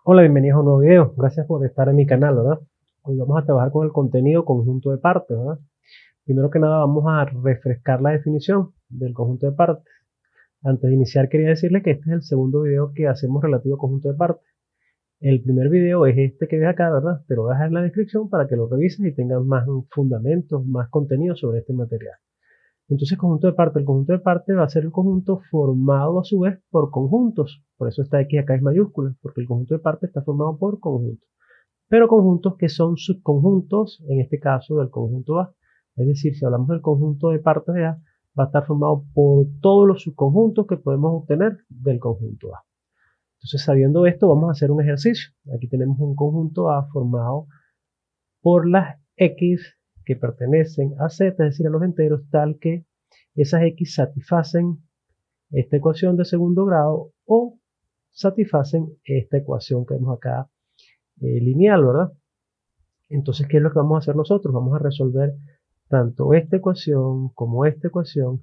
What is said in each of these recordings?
Hola, bienvenidos a un nuevo video. Gracias por estar en mi canal, ¿verdad? Hoy vamos a trabajar con el contenido conjunto de partes, ¿verdad? Primero que nada vamos a refrescar la definición del conjunto de partes. Antes de iniciar quería decirle que este es el segundo video que hacemos relativo al conjunto de partes. El primer video es este que ves acá, ¿verdad? Te lo voy a dejar en la descripción para que lo revises y tengas más fundamentos, más contenido sobre este material. Entonces, conjunto de partes. El conjunto de partes va a ser el conjunto formado a su vez por conjuntos. Por eso esta X acá es mayúscula, porque el conjunto de partes está formado por conjuntos. Pero conjuntos que son subconjuntos, en este caso del conjunto A. Es decir, si hablamos del conjunto de partes de A, va a estar formado por todos los subconjuntos que podemos obtener del conjunto A. Entonces, sabiendo esto, vamos a hacer un ejercicio. Aquí tenemos un conjunto A formado por las X que pertenecen a Z, es decir, a los enteros, tal que esas X satisfacen esta ecuación de segundo grado o satisfacen esta ecuación que vemos acá lineal, ¿verdad? Entonces, ¿qué es lo que vamos a hacer nosotros? Vamos a resolver tanto esta ecuación como esta ecuación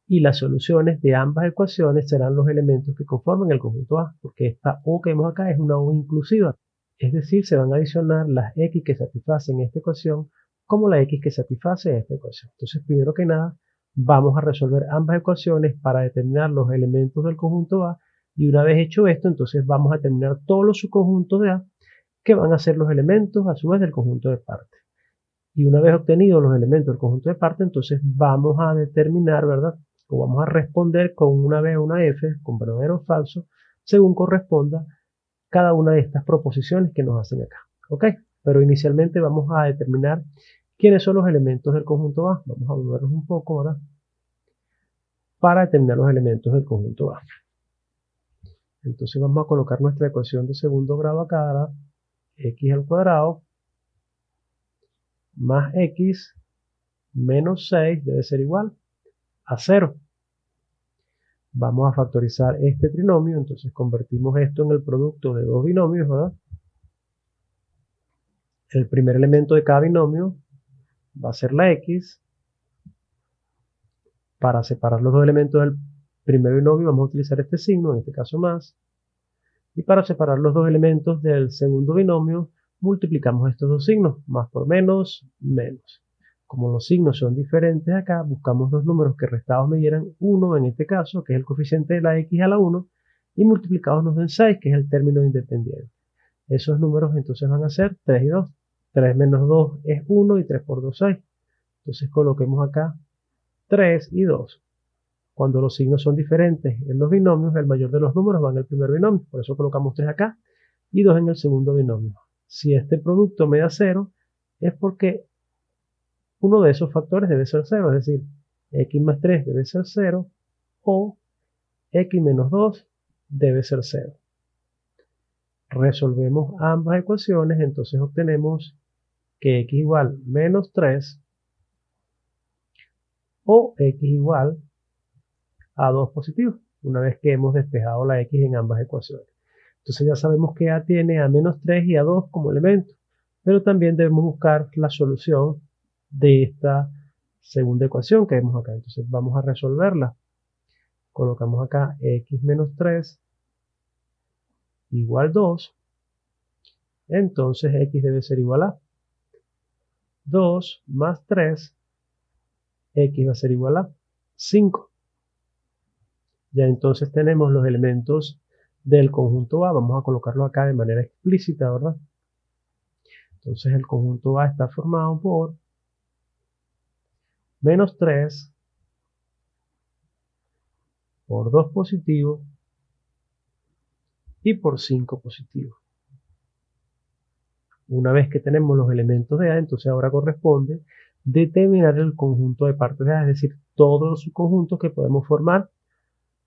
y las soluciones de ambas ecuaciones serán los elementos que conforman el conjunto A, porque esta O que vemos acá es una O inclusiva, es decir, se van a adicionar las X que satisfacen esta ecuación como la X que satisface esta ecuación. Entonces, primero que nada, vamos a resolver ambas ecuaciones para determinar los elementos del conjunto A y una vez hecho esto, entonces vamos a determinar todos los subconjuntos de A que van a ser los elementos a su vez del conjunto de partes. Y una vez obtenidos los elementos del conjunto de partes, entonces vamos a determinar, ¿verdad? O vamos a responder con una B o una F, con verdadero o falso, según corresponda cada una de estas proposiciones que nos hacen acá. ¿Ok? Pero inicialmente vamos a determinar quiénes son los elementos del conjunto A. Vamos a volvernos un poco ahora para determinar los elementos del conjunto A. Entonces vamos a colocar nuestra ecuación de segundo grado acá, ¿verdad? X al cuadrado más X menos 6 debe ser igual a 0. Vamos a factorizar este trinomio, entonces convertimos esto en el producto de dos binomios, ¿verdad? El primer elemento de cada binomio va a ser la X. Para separar los dos elementos del primer binomio vamos a utilizar este signo, en este caso más. Y para separar los dos elementos del segundo binomio multiplicamos estos dos signos, más por menos, menos. Como los signos son diferentes acá, buscamos dos números que restados me dieran 1 en este caso, que es el coeficiente de la X a la 1, y multiplicados nos den 6, que es el término independiente. Esos números entonces van a ser 3 y 2. 3 menos 2 es 1 y 3 por 2 6. Entonces coloquemos acá 3 y 2. Cuando los signos son diferentes en los binomios, el mayor de los números va en el primer binomio. Por eso colocamos 3 acá y 2 en el segundo binomio. Si este producto me da 0, es porque uno de esos factores debe ser 0. Es decir, x más 3 debe ser 0 o x menos 2 debe ser 0. Resolvemos ambas ecuaciones, entonces obtenemos que x igual menos 3 o x igual a 2 positivo, una vez que hemos despejado la x en ambas ecuaciones. Entonces ya sabemos que A tiene a menos 3 y a 2 como elementos, pero también debemos buscar la solución de esta segunda ecuación que vemos acá. Entonces vamos a resolverla. Colocamos acá x menos 3 igual 2. Entonces x debe ser igual a 2 más 3, x va a ser igual a 5. Ya entonces tenemos los elementos del conjunto A. Vamos a colocarlo acá de manera explícita, ¿verdad? Entonces el conjunto A está formado por menos 3 por 2 positivo y por 5 positivo. Una vez que tenemos los elementos de A, entonces ahora corresponde determinar el conjunto de partes de A, es decir, todos los subconjuntos que podemos formar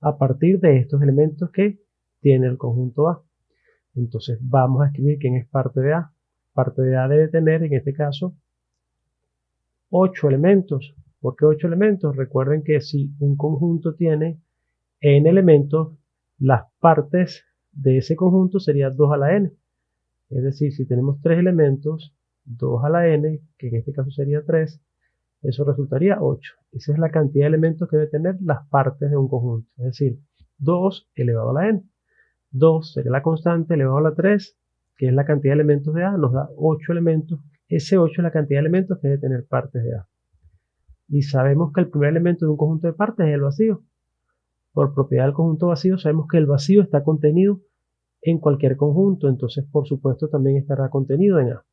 a partir de estos elementos que tiene el conjunto A. Entonces vamos a escribir quién es parte de A. Parte de A debe tener, en este caso, 8 elementos. ¿Por qué 8 elementos? Recuerden que si un conjunto tiene n elementos, las partes de ese conjunto serían 2 a la n. Es decir, si tenemos 3 elementos, 2 a la n, que en este caso sería 3, eso resultaría 8. Esa es la cantidad de elementos que debe tener las partes de un conjunto. Es decir, 2 elevado a la n. 2 sería la constante elevado a la 3, que es la cantidad de elementos de A, nos da 8 elementos. Ese 8 es la cantidad de elementos que debe tener partes de A. Y sabemos que el primer elemento de un conjunto de partes es el vacío. Por propiedad del conjunto vacío sabemos que el vacío está contenido en cualquier conjunto, entonces por supuesto también estará contenido en A.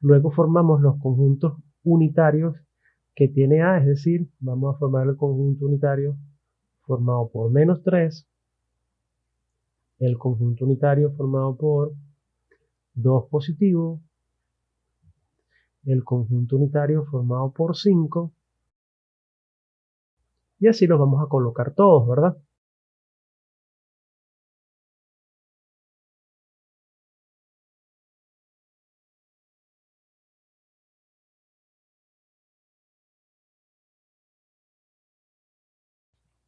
Luego formamos los conjuntos unitarios que tiene A, es decir, vamos a formar el conjunto unitario formado por -3, el conjunto unitario formado por 2 positivo, el conjunto unitario formado por 5, y así los vamos a colocar todos, ¿verdad?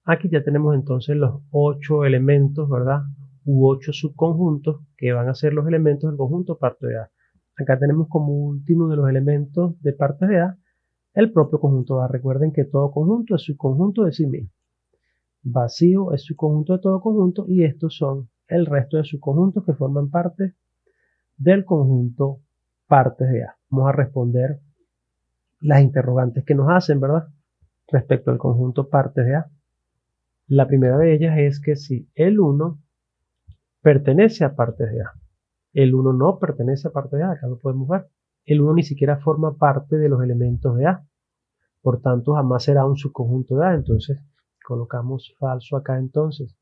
Aquí ya tenemos entonces los 8 elementos, ¿verdad? U 8 subconjuntos que van a ser los elementos del conjunto parte de A. Acá tenemos como último de los elementos de parte de A el propio conjunto A. Recuerden que todo conjunto es subconjunto de sí mismo. Vacío es subconjunto de todo conjunto y estos son el resto de subconjuntos que forman parte del conjunto partes de A. Vamos a responder las interrogantes que nos hacen, ¿verdad? Respecto al conjunto partes de A. La primera de ellas es que si el 1 pertenece a partes de A. El 1 no pertenece a partes de A, acá lo podemos ver. El 1 ni siquiera forma parte de los elementos de A. Por tanto, jamás será un subconjunto de A. Entonces, colocamos falso acá entonces.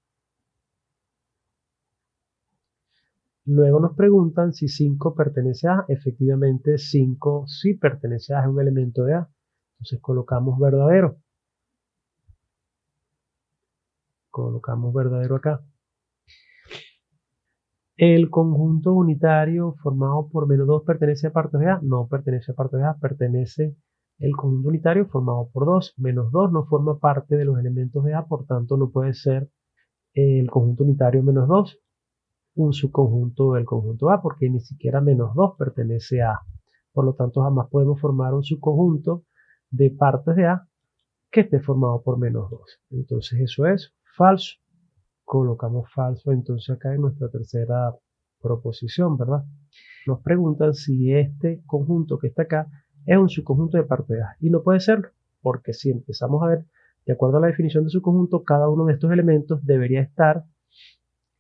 Luego nos preguntan si 5 pertenece a A. Efectivamente, 5 sí pertenece a A, es un elemento de A. Entonces colocamos verdadero. Colocamos verdadero acá. El conjunto unitario formado por -2 pertenece a partes de A. No pertenece a partes de A, pertenece el conjunto unitario formado por 2. -2 no forma parte de los elementos de A, por tanto no puede ser el conjunto unitario -2 un subconjunto del conjunto A, porque ni siquiera -2 pertenece a A. Por lo tanto, jamás podemos formar un subconjunto de partes de A que esté formado por -2. Entonces eso es falso. Colocamos falso entonces acá en nuestra tercera proposición, ¿verdad? Nos preguntan si este conjunto que está acá es un subconjunto de partes de A. Y no puede serlo, porque si empezamos a ver, de acuerdo a la definición de subconjunto, cada uno de estos elementos debería estar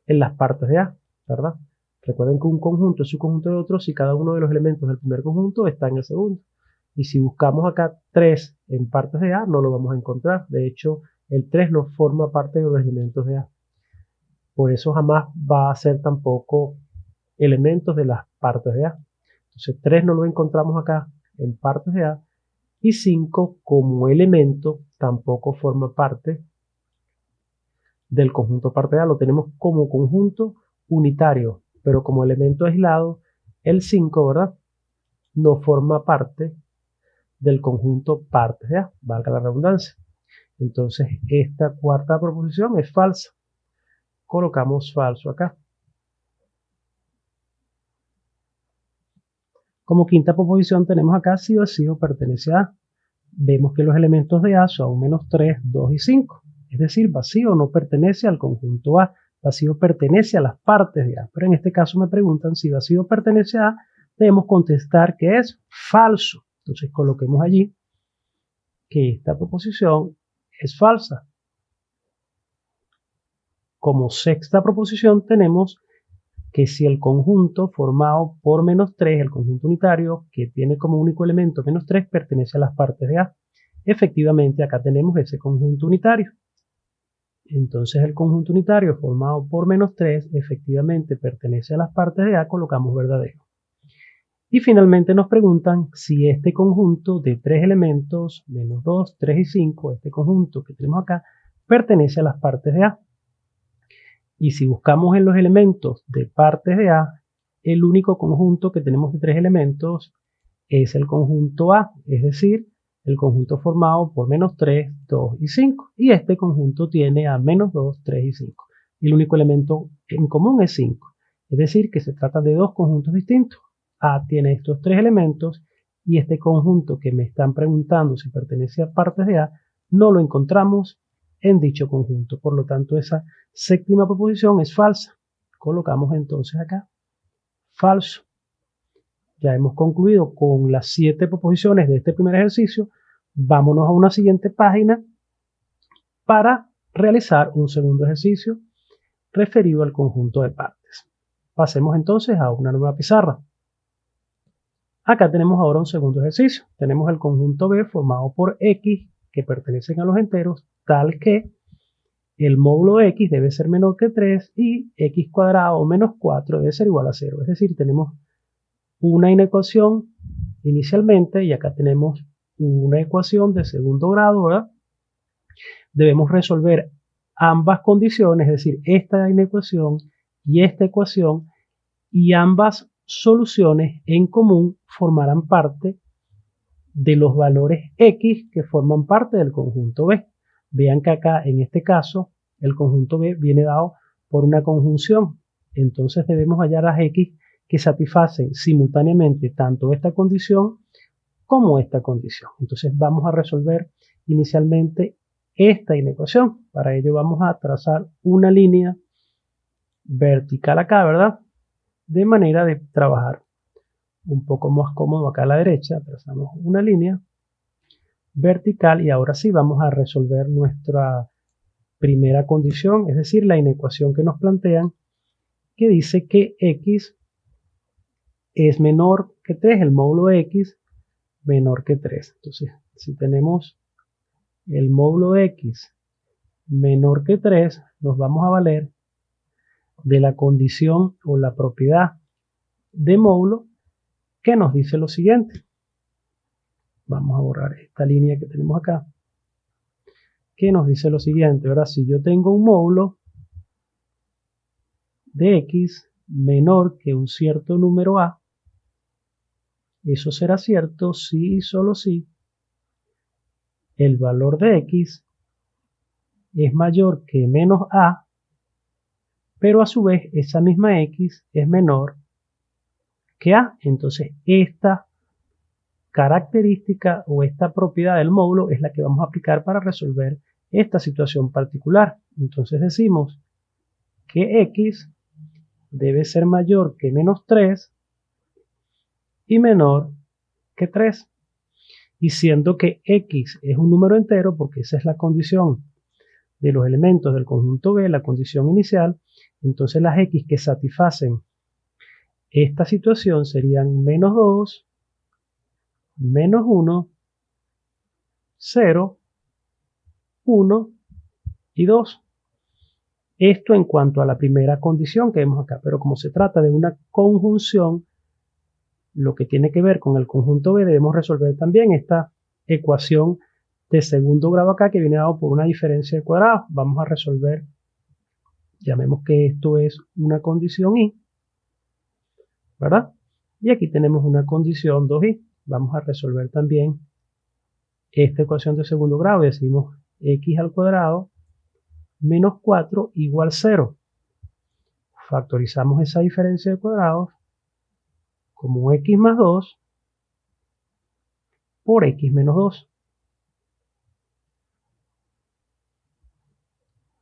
en las partes de A, ¿verdad? Recuerden que un conjunto es subconjunto de otro si cada uno de los elementos del primer conjunto está en el segundo. Y si buscamos acá 3 en partes de A, no lo vamos a encontrar. De hecho, el 3 no forma parte de los elementos de A. Por eso jamás va a ser tampoco elementos de las partes de A. Entonces 3 no lo encontramos acá en partes de A. Y 5 como elemento tampoco forma parte del conjunto parte de A. Lo tenemos como conjunto unitario, pero como elemento aislado, el 5, ¿verdad? No forma parte del conjunto partes de A, valga la redundancia. Entonces, esta cuarta proposición es falsa. Colocamos falso acá. Como quinta proposición tenemos acá si vacío pertenece a A. Vemos que los elementos de A son -3, 2 y 5. Es decir, vacío no pertenece al conjunto A. Vacío pertenece a las partes de A. Pero en este caso me preguntan si vacío pertenece a A. Debemos contestar que es falso. Entonces coloquemos allí que esta proposición es falsa. Como sexta proposición tenemos que si el conjunto formado por -3, el conjunto unitario, que tiene como único elemento -3, pertenece a las partes de A. Efectivamente, acá tenemos ese conjunto unitario. Entonces el conjunto unitario formado por -3 efectivamente pertenece a las partes de A, colocamos verdadero. Y finalmente nos preguntan si este conjunto de 3 elementos, -2, 3 y 5, este conjunto que tenemos acá, pertenece a las partes de A. Y si buscamos en los elementos de partes de A, el único conjunto que tenemos de 3 elementos es el conjunto A, es decir, el conjunto formado por -3, 2 y 5. Y este conjunto tiene a -2, 3 y 5. Y el único elemento en común es 5. Es decir, que se trata de dos conjuntos distintos. A tiene estos 3 elementos y este conjunto que me están preguntando si pertenece a partes de A, no lo encontramos en dicho conjunto. Por lo tanto, esa séptima proposición es falsa. Colocamos entonces acá falso. Ya hemos concluido con las 7 proposiciones de este primer ejercicio. Vámonos a una siguiente página para realizar un segundo ejercicio referido al conjunto de partes. Pasemos entonces a una nueva pizarra. Acá tenemos ahora un segundo ejercicio. Tenemos el conjunto B formado por X que pertenecen a los enteros, tal que el módulo de X debe ser menor que 3 y X cuadrado menos 4 debe ser igual a 0. Es decir, tenemos una inecuación inicialmente y acá tenemos una ecuación de segundo grado, ¿verdad? Debemos resolver ambas condiciones, es decir, esta inecuación y esta ecuación, y ambas soluciones en común formarán parte de los valores X que forman parte del conjunto B. Vean que acá, en este caso, el conjunto B viene dado por una conjunción. Entonces debemos hallar las X que satisfacen simultáneamente tanto esta condición como esta condición. Entonces vamos a resolver inicialmente esta inecuación. Para ello vamos a trazar una línea vertical acá, ¿verdad? De manera de trabajar un poco más cómodo acá a la derecha. Trazamos una línea vertical y ahora sí vamos a resolver nuestra primera condición, es decir, la inecuación que nos plantean, que dice que X es menor que 3, el módulo de X menor que 3. Entonces, si tenemos el módulo de X menor que 3, nos vamos a valer de la condición o la propiedad de módulo que nos dice lo siguiente. Vamos a borrar esta línea que tenemos acá, que nos dice lo siguiente. Ahora, si yo tengo un módulo de X menor que un cierto número A, eso será cierto si y solo si el valor de X es mayor que menos A, pero a su vez esa misma X es menor que A. Entonces esta característica o esta propiedad del módulo es la que vamos a aplicar para resolver esta situación particular. Entonces decimos que X debe ser mayor que menos 3 y menor que 3. Y siendo que X es un número entero, porque esa es la condición de los elementos del conjunto B, la condición inicial, entonces las X que satisfacen esta situación serían menos 2, menos 1, 0, 1 y 2. Esto en cuanto a la primera condición que vemos acá, pero como se trata de una conjunción, lo que tiene que ver con el conjunto B, debemos resolver también esta ecuación de segundo grado acá que viene dado por una diferencia de cuadrados. Vamos a resolver, llamemos que esto es una condición Y, ¿verdad? Y aquí tenemos una condición 2Y. Vamos a resolver también esta ecuación de segundo grado y decimos X al cuadrado menos 4 igual 0. Factorizamos esa diferencia de cuadrados como X más 2 por X menos 2.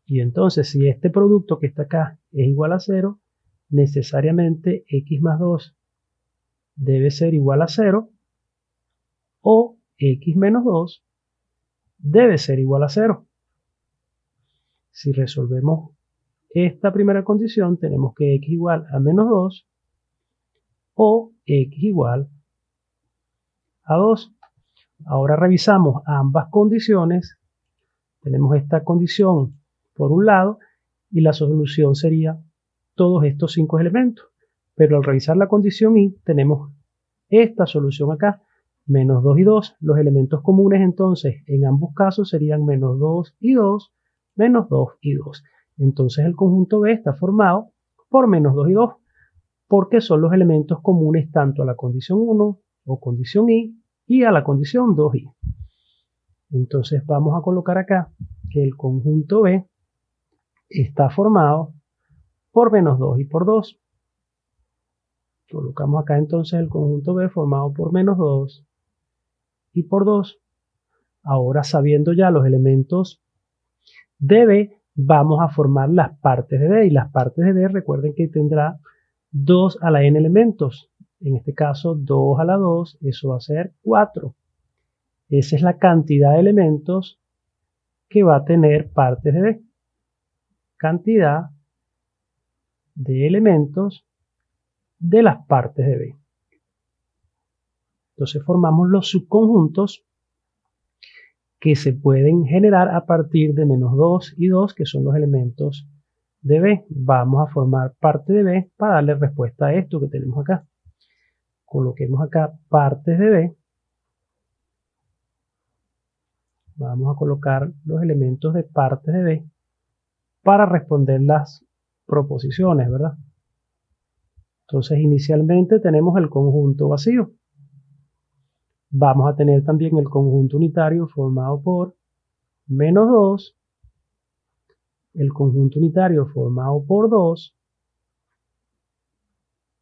Y entonces, si este producto que está acá es igual a 0, necesariamente X más 2 debe ser igual a 0 o X menos 2 debe ser igual a 0. Si resolvemos esta primera condición, tenemos que X igual a menos 2 o X igual a 2. Ahora revisamos ambas condiciones. Tenemos esta condición por un lado y la solución sería todos estos 5 elementos. Pero al revisar la condición Y tenemos esta solución acá, menos 2 y 2. Los elementos comunes entonces en ambos casos serían menos 2 y 2, menos 2 y 2. Entonces el conjunto B está formado por menos 2 y 2, porque son los elementos comunes tanto a la condición 1 o condición y a la condición 2y. Entonces vamos a colocar acá que el conjunto B está formado por menos 2 y por 2. Colocamos acá entonces el conjunto B formado por menos 2 y por 2. Ahora, sabiendo ya los elementos de B, vamos a formar las partes de B. Y las partes de B, recuerden que tendrá 2 a la n elementos. En este caso, 2 a la 2, eso va a ser 4. Esa es la cantidad de elementos que va a tener partes de B. Cantidad de elementos de las partes de B. Entonces formamos los subconjuntos que se pueden generar a partir de menos 2 y 2, que son los elementos de B. Vamos a formar parte de B para darle respuesta a esto que tenemos acá. Coloquemos acá partes de B. Vamos a colocar los elementos de partes de B para responder las proposiciones, ¿verdad? Entonces inicialmente tenemos el conjunto vacío. Vamos a tener también el conjunto unitario formado por menos 2, el conjunto unitario formado por 2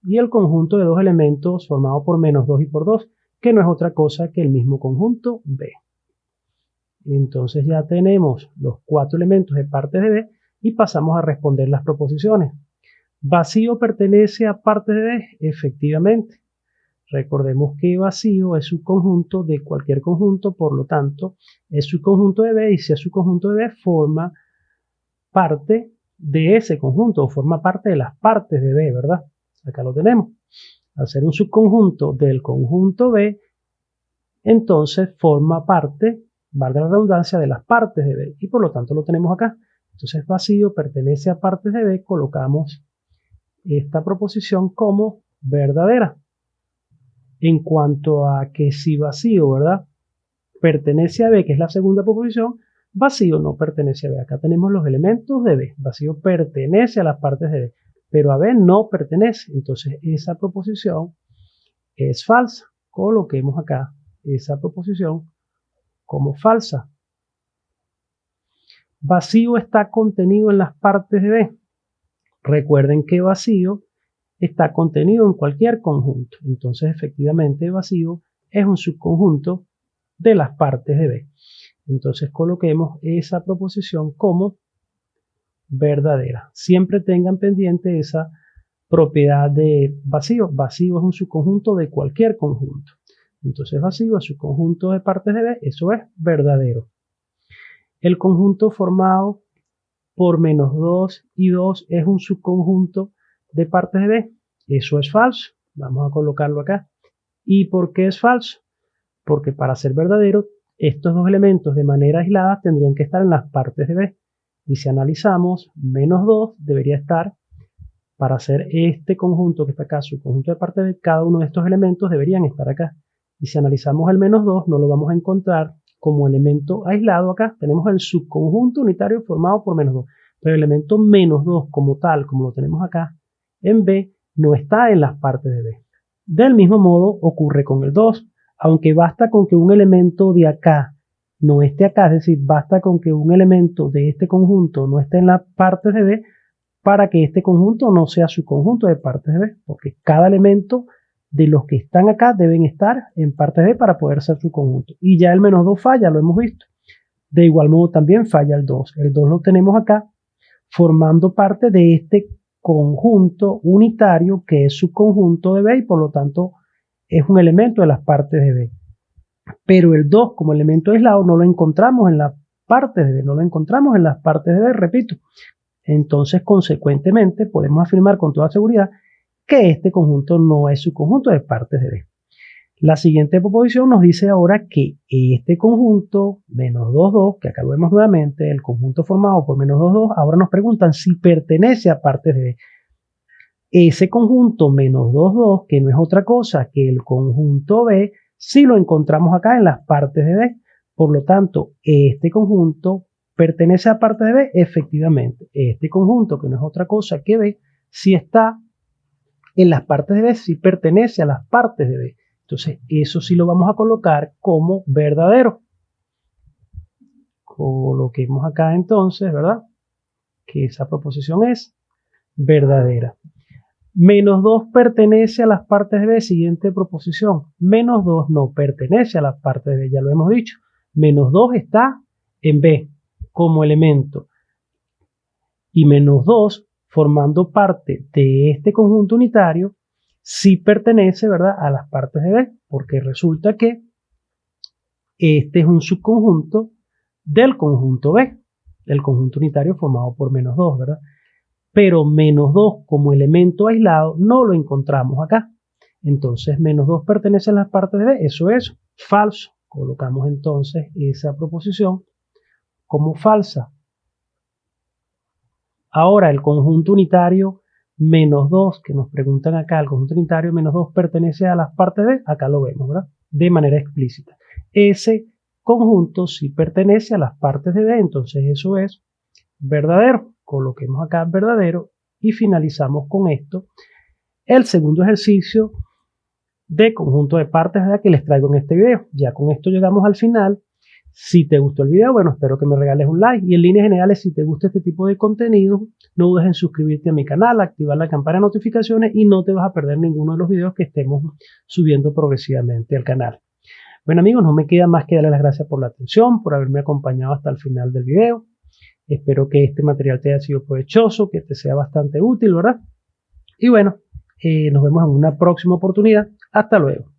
y el conjunto de dos elementos formado por menos 2 y por 2, que no es otra cosa que el mismo conjunto B. Entonces ya tenemos los 4 elementos de partes de B y pasamos a responder las proposiciones. ¿Vacío pertenece a partes de B? Efectivamente. Recordemos que vacío es subconjunto de cualquier conjunto, por lo tanto, es subconjunto de B, y si es subconjunto de B, forma parte de ese conjunto, o forma parte de las partes de B, ¿verdad? Acá lo tenemos. Al ser un subconjunto del conjunto B, entonces forma parte, valga la redundancia, de las partes de B, y por lo tanto lo tenemos acá. Entonces vacío pertenece a partes de B, colocamos esta proposición como verdadera. En cuanto a que si vacío, ¿verdad?, pertenece a B, que es la segunda proposición, vacío no pertenece a B. Acá tenemos los elementos de B. Vacío pertenece a las partes de B, pero a B no pertenece. Entonces esa proposición es falsa. Coloquemos acá esa proposición como falsa. Vacío está contenido en las partes de B. Recuerden que vacío está contenido en cualquier conjunto. Entonces, efectivamente, vacío es un subconjunto de las partes de B. Entonces, coloquemos esa proposición como verdadera. Siempre tengan pendiente esa propiedad de vacío. Vacío es un subconjunto de cualquier conjunto. Entonces, vacío es subconjunto de partes de B. Eso es verdadero. El conjunto formado por menos 2 y 2 es un subconjunto de partes de B. Eso es falso. Vamos a colocarlo acá. ¿Y por qué es falso? Porque para ser verdadero, estos dos elementos de manera aislada tendrían que estar en las partes de B. Y si analizamos, menos 2 debería estar, para hacer este conjunto que está acá, subconjunto de partes de B, cada uno de estos elementos deberían estar acá. Y si analizamos el menos 2, no lo vamos a encontrar como elemento aislado acá. Tenemos el subconjunto unitario formado por menos 2. Pero el elemento menos 2 como tal, como lo tenemos acá, en B, no está en las partes de B. Del mismo modo ocurre con el 2. Aunque basta con que un elemento de acá no esté acá, es decir, basta con que un elemento de este conjunto no esté en las partes de B para que este conjunto no sea subconjunto de partes de B, porque cada elemento de los que están acá deben estar en partes de B para poder ser subconjunto. Y ya el menos 2 falla, lo hemos visto. De igual modo también falla el 2. El 2 lo tenemos acá formando parte de este conjunto unitario que es subconjunto de B y por lo tanto es un elemento de las partes de B. Pero el 2 como elemento aislado no lo encontramos en las partes de B, no lo encontramos en las partes de B, repito. Entonces, consecuentemente, podemos afirmar con toda seguridad que este conjunto no es subconjunto de partes de B. La siguiente proposición nos dice ahora que este conjunto, menos 2, 2, que acá lo vemos nuevamente, el conjunto formado por menos 2, 2, ahora nos preguntan si pertenece a partes de B. Ese conjunto menos 2, 2, que no es otra cosa que el conjunto B, sí lo encontramos acá en las partes de B. Por lo tanto, este conjunto pertenece a partes de B, efectivamente. Este conjunto, que no es otra cosa que B, sí está en las partes de B, sí pertenece a las partes de B. Entonces, eso sí lo vamos a colocar como verdadero. Coloquemos acá entonces, ¿verdad?, que esa proposición es verdadera. Menos 2 pertenece a las partes de B. Siguiente proposición. Menos 2 no pertenece a las partes de B, ya lo hemos dicho. Menos 2 está en B como elemento. y -2 formando parte de este conjunto unitario sí pertenece, ¿verdad?, a las partes de B, porque resulta que este es un subconjunto del conjunto B, el conjunto unitario formado por -2, ¿verdad? Pero -2 como elemento aislado no lo encontramos acá. Entonces -2 pertenece a las partes de B, eso es falso. Colocamos entonces esa proposición como falsa. Ahora el conjunto unitario -2 que nos preguntan acá, el conjunto unitario -2 pertenece a las partes B, acá lo vemos, ¿verdad? De manera explícita. Ese conjunto sí pertenece a las partes de B, entonces eso es verdadero. Coloquemos acá verdadero y finalizamos con esto el segundo ejercicio de conjunto de partes que les traigo en este video. Ya con esto llegamos al final. Si te gustó el video, bueno, espero que me regales un like y en líneas generales, si te gusta este tipo de contenido, no dudes en suscribirte a mi canal, activar la campana de notificaciones y no te vas a perder ninguno de los videos que estemos subiendo progresivamente al canal. Bueno amigos, no me queda más que darles las gracias por la atención, por haberme acompañado hasta el final del video. Espero que este material te haya sido provechoso, que te sea bastante útil, ¿verdad? Y bueno, nos vemos en una próxima oportunidad. Hasta luego.